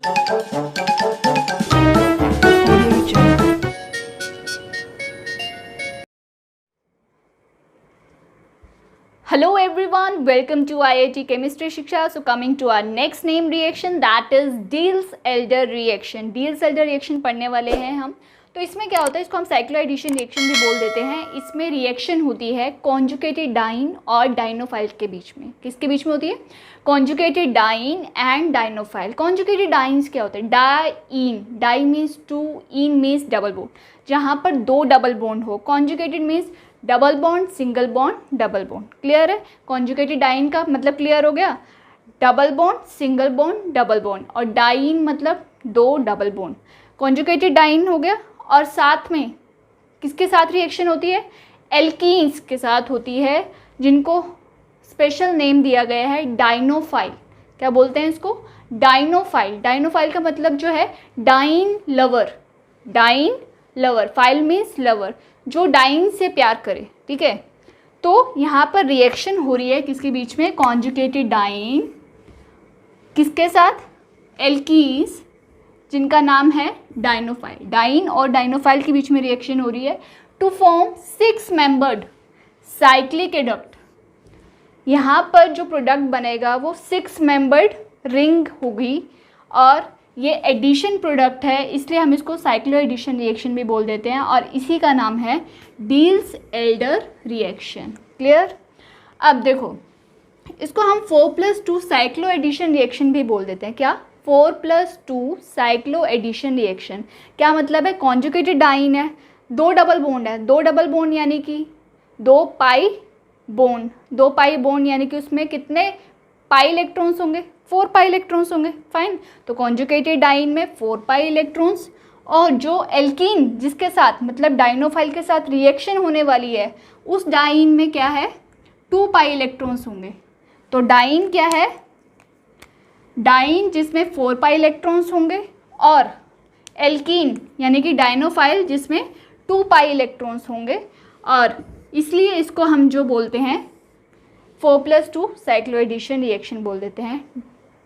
Hello everyone, welcome to IIT Chemistry Shiksha. So coming to our next name reaction, that is Diels-Alder reaction. Diels-Alder reaction पढ़ने वाले हैं हम. तो इसमें क्या होता है, इसको हम साइक्लोएडिशन रिएक्शन भी बोल देते हैं. इसमें रिएक्शन होती है कॉन्जुगेटेड डाइन और डाइनोफाइल के बीच में. किसके बीच में होती है? Conjugated diene and dienophile. Conjugated dienes क्या होते हैं? Diene, di means two, ene means double bond. जहाँ पर दो डबल बॉन्ड हो. Conjugated means double bond, single bond, double bond. Clear है? कॉन्जुगेटेड डाइन का मतलब क्लियर हो गया. Double bond, single bond, double bond. और डाइन मतलब दो डबल बॉन्ड. कॉन्जुगेटेड डाइन हो गया. और साथ में किसके साथ रिएक्शन होती है? एल्कीन्स के साथ होती है, जिनको स्पेशल नेम दिया गया है डाइनोफाइल. क्या बोलते हैं इसको? डाइनोफाइल. डाइनोफाइल का मतलब जो है diene lover. Diene lover, phile means lover, जो डाइन से प्यार करे. ठीक है? तो यहाँ पर रिएक्शन हो रही है किसके बीच में? कॉन्जुगेटेड डाइन किसके साथ? एल्कीन्स, जिनका नाम है डाइनोफाइल. डाइन और डाइनोफाइल के बीच में रिएक्शन हो रही है to form 6 membered cyclic adduct. यहाँ पर जो प्रोडक्ट बनेगा वो 6 मेंबर्ड रिंग होगी, और ये एडिशन प्रोडक्ट है, इसलिए हम इसको साइक्लो एडिशन रिएक्शन भी बोल देते हैं, और इसी का नाम है डील्स-एल्डर रिएक्शन. क्लियर? अब देखो, इसको हम 4+2 साइक्लो एडिशन रिएक्शन भी बोल देते हैं. क्या? 4+2 साइक्लो एडिशन रिएक्शन. क्या मतलब है? कॉन्जुगेटेड डाइन है, दो डबल बॉन्ड है. दो डबल बॉन्ड यानी कि दो पाई बॉन्ड. दो पाई बॉन्ड यानी कि उसमें कितने पाई इलेक्ट्रॉन्स होंगे? 4 पाई इलेक्ट्रॉन्स होंगे. फाइन. तो कॉन्जुगेटेड डाइन में 4 पाई इलेक्ट्रॉन्स, और जो एल्कीन जिसके साथ मतलब डाइनोफाइल के साथ रिएक्शन होने वाली है, उस डाइन में क्या है? 2 पाई इलेक्ट्रॉन्स होंगे. तो डाइन क्या है? डाइन जिसमें 4 पाई इलेक्ट्रॉन्स होंगे, और एल्कीन यानी कि डाइनोफाइल जिसमें 2 पाई इलेक्ट्रॉन्स होंगे. और इसलिए इसको हम जो बोलते हैं 4+2 साइक्लो एडिशन रिएक्शन बोल देते हैं.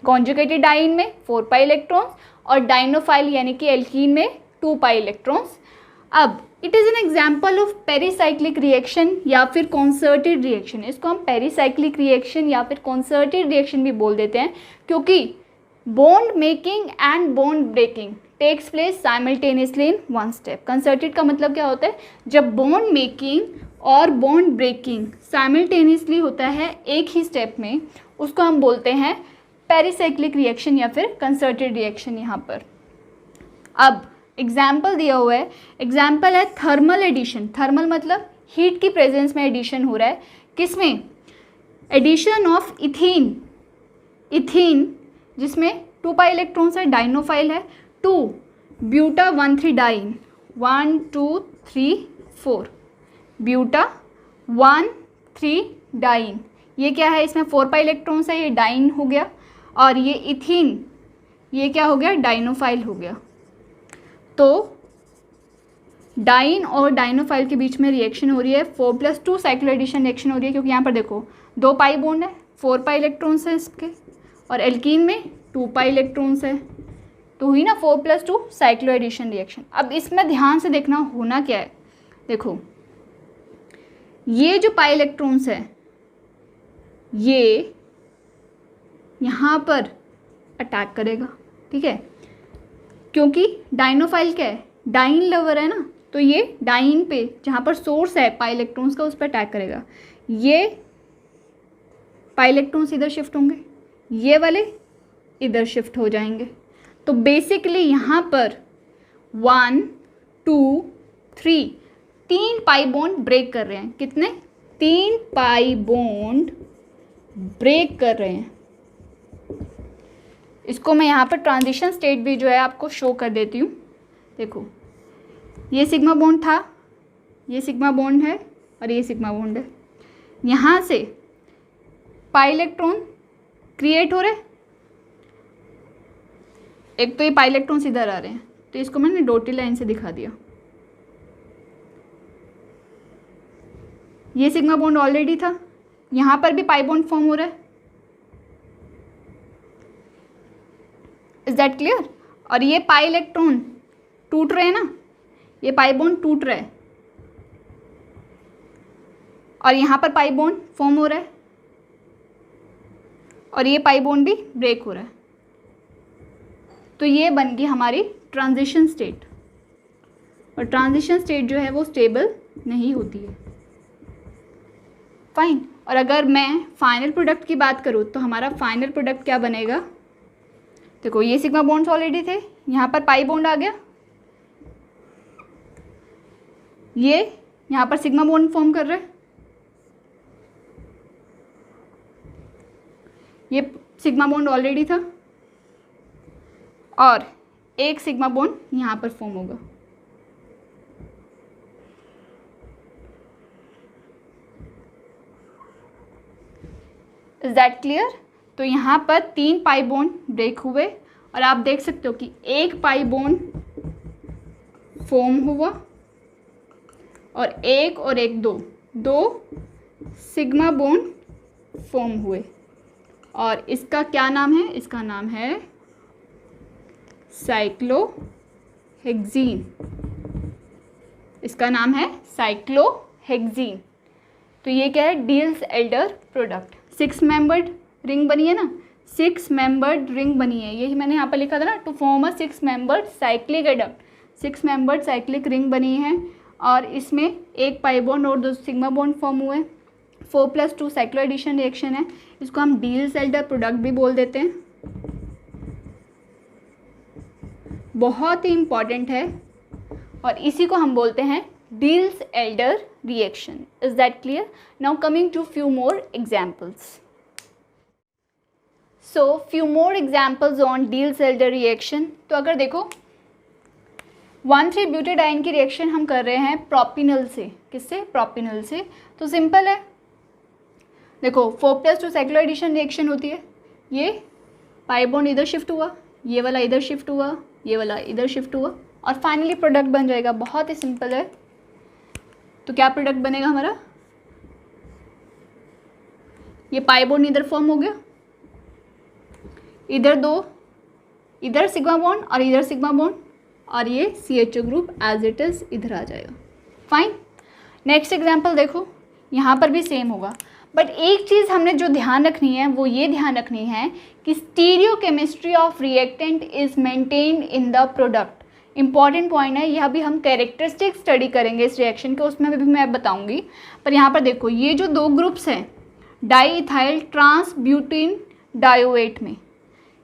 कॉन्जुगेटेड डाइन में 4 पाई इलेक्ट्रॉन्स, और डाइनोफाइल यानी कि एल्कीन में 2 पाई इलेक्ट्रॉन्स. अब it is an example of pericyclic reaction या फिर कॉन्सर्टेड रिएक्शन. इसको हम पेरीसाइक्लिक रिएक्शन या फिर कॉन्सर्टेड रिएक्शन भी बोल देते हैं, क्योंकि bond making and bond breaking takes place simultaneously in one step. Concerted का मतलब क्या होता है? जब बॉन्ड मेकिंग और बॉन्ड ब्रेकिंग साइमल्टेनियसली होता है एक ही स्टेप में, उसको हम बोलते हैं पेरीसाइक्लिक रिएक्शन या फिर कंसर्टेड रिएक्शन. यहाँ पर अब एग्जाम्पल दिया हुआ है. एग्जाम्पल है थर्मल एडिशन. थर्मल मतलब हीट की प्रेजेंस में एडिशन हो रहा है. किसमें? Addition of ethene. इथीन जिसमें 2 पाई इलेक्ट्रॉन्स है, डाइनोफाइल है, to buta 1,3 diene. 1 2 3 4 buta 1,3 diene. ये क्या है? इसमें 4 पाई इलेक्ट्रॉन्स है, ये डाइन हो गया. और ये इथीन, ये क्या हो गया? डाइनोफाइल हो गया. तो डाइन और डाइनोफाइल के बीच में रिएक्शन हो रही है. 4+2 साइक्लो एडिशन रिएक्शन हो रही है, क्योंकि यहाँ पर देखो 2 पाई बॉन्ड है, 4 पाई इलेक्ट्रॉन्स है इसके, और एल्कीन में 2 पाई इलेक्ट्रॉन्स है. तो हुई ना 4+2 साइक्लो एडिशन रिएक्शन. अब इसमें ध्यान से देखना होना क्या है. देखो, ये जो पाई इलेक्ट्रॉन्स है ये यहाँ पर अटैक करेगा. ठीक है? क्योंकि डाइनोफाइल क्या है? डाइन लवर है ना, तो ये डाइन पे जहाँ पर सोर्स है पाई इलेक्ट्रॉन्स का, उस पर अटैक करेगा. ये पाई इलेक्ट्रॉन्स इधर शिफ्ट होंगे, ये वाले इधर शिफ्ट हो जाएंगे. तो बेसिकली यहाँ पर 1 2 3 3 पाई बॉन्ड ब्रेक कर रहे हैं. कितने? 3 पाई बॉन्ड ब्रेक कर रहे हैं. इसको मैं यहाँ पर ट्रांजिशन स्टेट भी जो है आपको शो कर देती हूँ. देखो, ये सिग्मा बॉन्ड था, ये सिग्मा बॉन्ड है, और ये सिग्मा बॉन्ड है. यहाँ से पाई इलेक्ट्रॉन क्रिएट हो रहे. एक तो ये पाई इलेक्ट्रॉन्स इधर आ रहे हैं, तो इसको मैंने डॉटेड लाइन से दिखा दिया. ये सिग्मा बॉन्ड ऑलरेडी था, यहाँ पर भी पाई बॉन्ड फॉर्म हो रहा है. Is that clear. और ये पाई इलेक्ट्रॉन टूट रहे हैं ना, ये पाई बॉन्ड टूट रहा है और यहाँ पर पाई बॉन्ड फॉर्म हो रहा है और ये पाई बॉन्ड भी ब्रेक हो रहा है। तो ये बन गई हमारी ट्रांजिशन स्टेट। और ट्रांजिशन स्टेट जो है वो स्टेबल नहीं होती है। फाइन। और अगर मैं फाइनल प्रोडक्ट की बात करूँ तो हमारा फाइनल प्रोडक्ट क्या बनेगा, देखो ये सिग्मा बॉन्ड्स ऑलरेडी थे, यहाँ पर पाई बॉन्ड आ गया, ये यहाँ पर सिग्मा बॉन्ड फॉर्म कर रहा है, ये सिग्मा बॉन्ड ऑलरेडी था और एक सिग्मा बॉन्ड यहाँ पर फॉर्म होगा। Is that clear. तो यहाँ पर 3 पाई बॉन्ड ब्रेक हुए और आप देख सकते हो कि एक पाई बॉन्ड फॉर्म हुआ और एक दो सिग्मा बॉन्ड फॉर्म हुए और इसका क्या नाम है, इसका नाम है साइक्लोहेक्सीन। इसका नाम है साइक्लोहेक्सीन। तो ये क्या है, deals Elder product. 6 membered ring बनी है ना, 6 मेंबर्ड रिंग बनी है, यही मैंने यहाँ पर लिखा था ना, to form a 6 membered cyclic adduct. 6 membered cyclic ring बनी है और इसमें एक पाई बॉन्ड और 2 सिग्मा बॉन्ड फॉर्म हुए। 4+2 साइक्लोएडिशन रिएक्शन है, इसको हम डील्स एल्डर प्रोडक्ट भी बोल देते हैं। बहुत ही इम्पॉर्टेंट है और इसी को हम बोलते हैं Diels Alder reaction. Is that clear. Now coming to few more examples. So few more examples on Diels Alder reaction. तो अगर देखो 1,3-ब्यूटाडाइन की रिएक्शन हम कर रहे हैं प्रोपिनल से। किससे, प्रोपिनल से। तो सिंपल है, देखो 4+2 साइक्लोएडिशन रिएक्शन होती है, ये पाई बॉन्ड इधर शिफ्ट हुआ, ये वाला इधर शिफ्ट हुआ, ये वाला इधर शिफ्ट हुआ और फाइनली प्रोडक्ट बन जाएगा। बहुत ही सिंपल है। तो क्या प्रोडक्ट बनेगा हमारा, ये पाई बॉन्ड इधर फॉर्म हो गया, इधर 2, इधर सिग्मा बॉन्ड और इधर सिग्मा बॉन्ड और ये CHO group as it is इधर आ जाएगा। फाइन। नेक्स्ट एग्जाम्पल देखो, यहाँ पर भी सेम होगा, बट एक चीज़ हमने जो ध्यान रखनी है वो ये ध्यान रखनी है कि stereochemistry of reactant is maintained in the product. Important point है, यह भी हम कैरेक्टरिस्टिक स्टडी करेंगे इस रिएक्शन के, उसमें भी मैं बताऊंगी। पर यहाँ पर देखो ये जो 2 ग्रुप्स हैं डाईइथाइल ट्रांसब्यूटीन डायोएट में,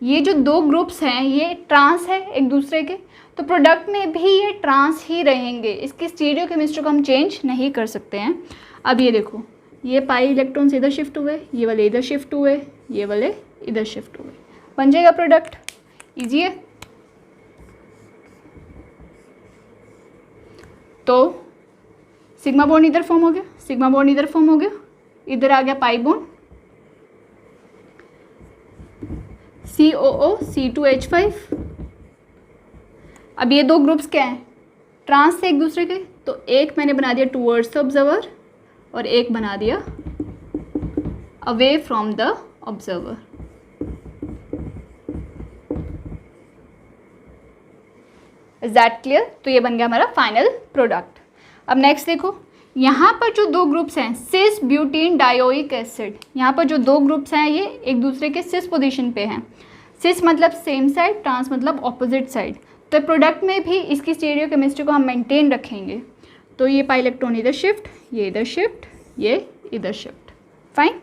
ये जो 2 ग्रुप्स हैं ये ट्रांस है एक दूसरे के, तो प्रोडक्ट में भी ये ट्रांस ही रहेंगे। इसकी स्टीरियोकेमिस्ट्री को हम चेंज नहीं कर सकते हैं। अब ये देखो, ये पाई इलेक्ट्रॉन्स इधर शिफ्ट हुए, ये वाले इधर शिफ्ट हुए, ये वाले इधर शिफ्ट हुए, बन जाएगा प्रोडक्ट। इजी है। तो सिग्मा बॉन्ड इधर फॉर्म हो गया, सिग्मा बॉन्ड इधर फॉर्म हो गया, इधर आ गया पाई बॉन्ड, COO C2H5। अब ये 2 ग्रुप्स क्या हैं, ट्रांस से एक दूसरे के, तो एक मैंने बना दिया टूवर्ड्स ऑब्जर्वर और एक बना दिया away from the observer. Is that clear. तो ये बन गया हमारा फाइनल प्रोडक्ट। अब नेक्स्ट देखो, यहाँ पर जो 2 ग्रुप्स हैं सिस ब्यूटीन डायोइक एसिड, यहाँ पर जो 2 ग्रुप्स हैं ये एक दूसरे के सिस पोजीशन पे हैं। सिस मतलब सेम साइड, ट्रांस मतलब ऑपोजिट साइड। तो प्रोडक्ट में भी इसकी स्टीरियोकेमिस्ट्री को हम मेंटेन रखेंगे। तो ये पाई इलेक्ट्रॉन इधर शिफ्ट, ये इधर शिफ्ट, ये इधर शिफ्ट। फाइन।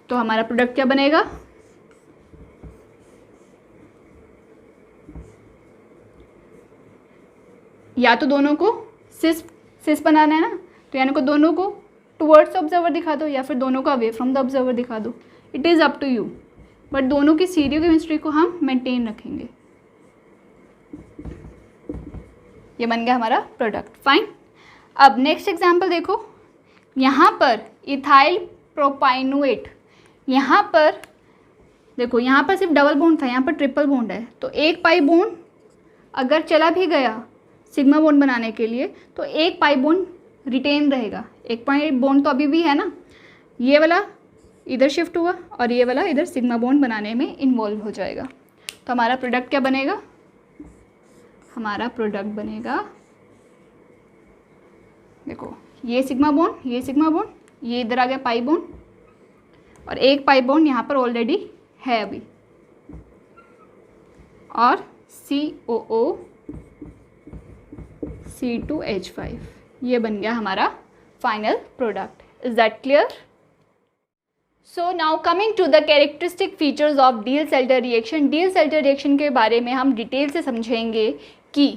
तो हमारा प्रोडक्ट क्या बनेगा, या तो दोनों को सिस बनाना है ना, तो यानी को दोनों को टुवर्ड्स ऑब्जर्वर दिखा दो या फिर दोनों को अवे फ्रॉम द ऑब्जर्वर दिखा दो। It is up to you, but दोनों की स्टीरियोकेमिस्ट्री को हम मेंटेन रखेंगे। ये बन गया हमारा प्रोडक्ट। फाइन। अब नेक्स्ट एग्जांपल देखो, यहाँ पर इथाइल प्रोपाइनोएट, यहाँ पर देखो, यहाँ पर सिर्फ डबल बॉन्ड था, यहाँ पर ट्रिपल बॉन्ड है। तो एक पाई बॉन्ड अगर चला भी गया सिग्मा बॉन्ड बनाने के लिए तो एक पाई बॉन्ड रिटेन रहेगा। एक पाई बॉन्ड तो अभी भी है ना, ये वाला इधर शिफ्ट हुआ और ये वाला इधर सिग्मा बॉन्ड बनाने में इन्वॉल्व हो जाएगा। तो तो हमारा प्रोडक्ट क्या बनेगा, हमारा प्रोडक्ट बनेगा, देखो ये सिग्मा बॉन्ड, ये सिग्मा बॉन्ड, ये इधर आ गया पाई बॉन्ड, और एक पाई बॉन्ड यहाँ पर ऑलरेडी है अभी, और COO C2H5, ये बन गया हमारा final product. Is that clear? So now coming to the characteristic features of Diels Alder reaction. Diels Alder reaction के बारे में हम डिटेल से समझेंगे कि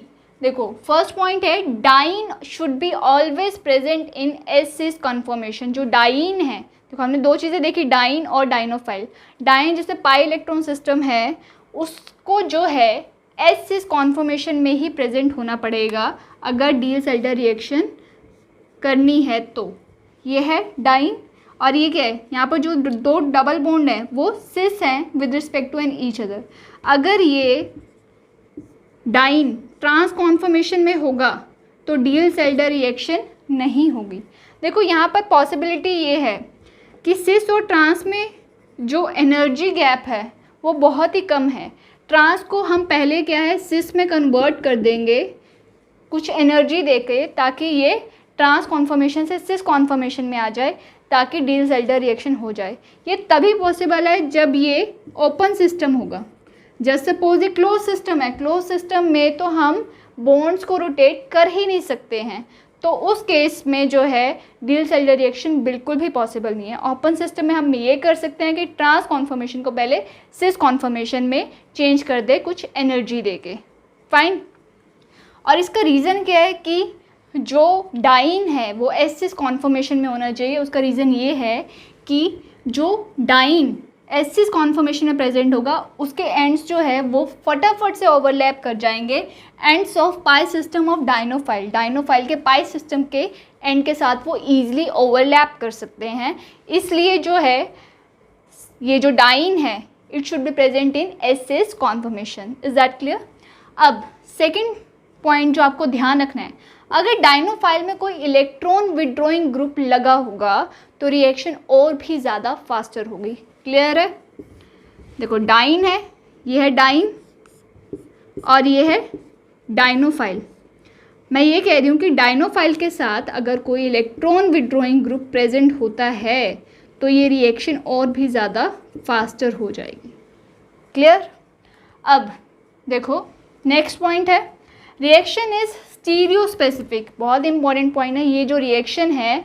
देखो फर्स्ट पॉइंट है diene should be always present in s cis conformation. जो डाइन है, देखो हमने दो चीज़ें देखी, डाइन और डाइनोफाइल। डाइन जैसे पाई इलेक्ट्रॉन सिस्टम है, उसको जो है एस-सिस कॉन्फॉर्मेशन में ही प्रेजेंट होना पड़ेगा अगर डील-सेल्टर रिएक्शन करनी है तो। ये है डाइन, और ये क्या है, यहाँ पर जो दो डबल बॉन्ड है वो सिस हैं with respect to an each other. अगर ये डाइन ट्रांस कॉन्फॉर्मेशन में होगा तो डील-सेल्टर रिएक्शन नहीं होगी। देखो यहाँ पर पॉसिबिलिटी ये है कि सिस और ट्रांस में जो एनर्जी गैप है वो बहुत ही कम है। ट्रांस को हम पहले क्या है सिस में कन्वर्ट कर देंगे कुछ एनर्जी देके, ताकि ये ट्रांस कॉन्फॉर्मेशन से सिस कॉन्फॉर्मेशन में आ जाए, ताकि डील-सेल्टर रिएक्शन हो जाए। ये तभी पॉसिबल है जब ये ओपन सिस्टम होगा। जस्ट सपोज ये क्लोज सिस्टम है, क्लोज सिस्टम में तो हम बॉन्ड्स को रोटेट कर ही नहीं सकते हैं, तो उस केस में जो है डील-सेल्टर रिएक्शन बिल्कुल भी पॉसिबल नहीं है। ओपन सिस्टम में हम ये कर सकते हैं कि ट्रांस कॉन्फॉर्मेशन को पहले सिस कॉन्फॉर्मेशन में चेंज कर दे कुछ एनर्जी देके, फाइन। और इसका रीज़न क्या है कि जो डाइन है वो एस-सिस कॉन्फॉर्मेशन में होना चाहिए। उसका रीज़न ये है कि जो डाइन एस-सिस कॉन्फॉर्मेशन में प्रेजेंट होगा उसके एंड्स जो है वो फटाफट से ओवरलैप कर जाएंगे ends of pi system of dienophile. Dienophile के पाई सिस्टम के एंड के साथ वो ईजिली ओवरलैप कर सकते हैं, इसलिए जो है ये जो डाइन है it should be present in s cis conformation. Is that clear? अब सेकेंड पॉइंट जो आपको ध्यान रखना है, अगर डाइनोफाइल में कोई इलेक्ट्रॉन विड्रॉइंग ग्रुप लगा होगा तो रिएक्शन और भी ज़्यादा फास्टर होगी। क्लियर है? देखो डाइन है, ये है डाइन और ये है डाइनोफाइल। मैं ये कह रही हूँ कि डाइनोफाइल के साथ अगर कोई इलेक्ट्रॉन विड्रॉइंग ग्रुप प्रेजेंट होता है तो ये रिएक्शन और भी ज़्यादा फास्टर हो जाएगी। क्लियर? अब देखो नेक्स्ट पॉइंट है रिएक्शन इज स्टीरियो स्पेसिफिक। बहुत इंपॉर्टेंट पॉइंट है ये। जो रिएक्शन है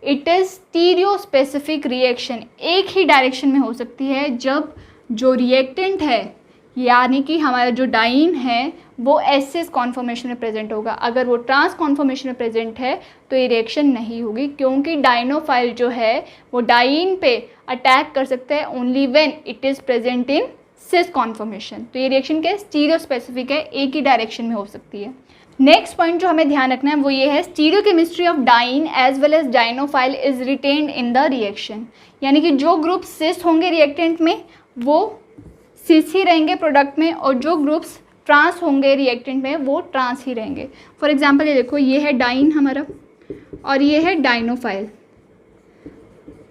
it is stereo specific reaction, एक ही डायरेक्शन में हो सकती है जब जो रिएक्टेंट है यानी कि हमारा जो डाइन है वो एस-सिस कॉन्फॉर्मेशन में प्रेजेंट होगा। अगर वो ट्रांस कॉन्फॉर्मेशन में प्रेजेंट है तो ये रिएक्शन नहीं होगी, क्योंकि डाइनोफाइल जो है वो डाइन पे अटैक कर सकता है only when it is present in cis conformation. तो ये रिएक्शन क्या है, स्टीरियो स्पेसिफिक है, एक ही डायरेक्शन में हो सकती है। नेक्स्ट पॉइंट जो हमें ध्यान रखना है वो ये है stereochemistry of diene as well as dienophile is retained in the reaction. यानी कि जो ग्रुप सिस होंगे रिएक्टेंट में वो सिस ही रहेंगे प्रोडक्ट में, और जो ग्रुप्स ट्रांस होंगे रिएक्टेंट में वो ट्रांस ही रहेंगे। फॉर एग्जांपल ये देखो, ये है डाइन हमारा और ये है डाइनोफाइल,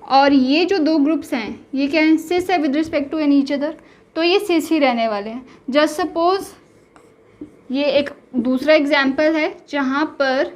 और ये जो दो ग्रुप्स हैं ये क्या है, सिस है with respect to an each other, तो ये सिस ही रहने वाले हैं। जस्ट सपोज ये एक दूसरा एग्जाम्पल है जहाँ पर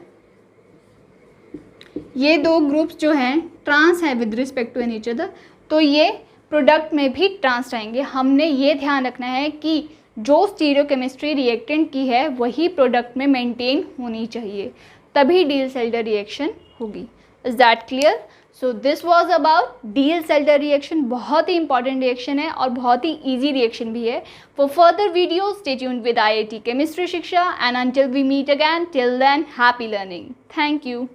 ये दो ग्रुप्स जो हैं ट्रांस है with respect to an each other, तो ये प्रोडक्ट में भी ट्रांस रहेंगे। हमने ये ध्यान रखना है कि जो स्टीरियोकेमिस्ट्री रिएक्टेंट की है वही प्रोडक्ट में मेंटेन होनी चाहिए, तभी डील-सेल्टर रिएक्शन होगी। Is that clear? So this was about deal-shelter reaction. बहुत ही इंपॉर्टेंट रिएक्शन है और बहुत ही ईजी रिएक्शन भी है। For further videos stay tuned with IIT chemistry Shiksha, and until we meet again, till then happy learning. Thank you.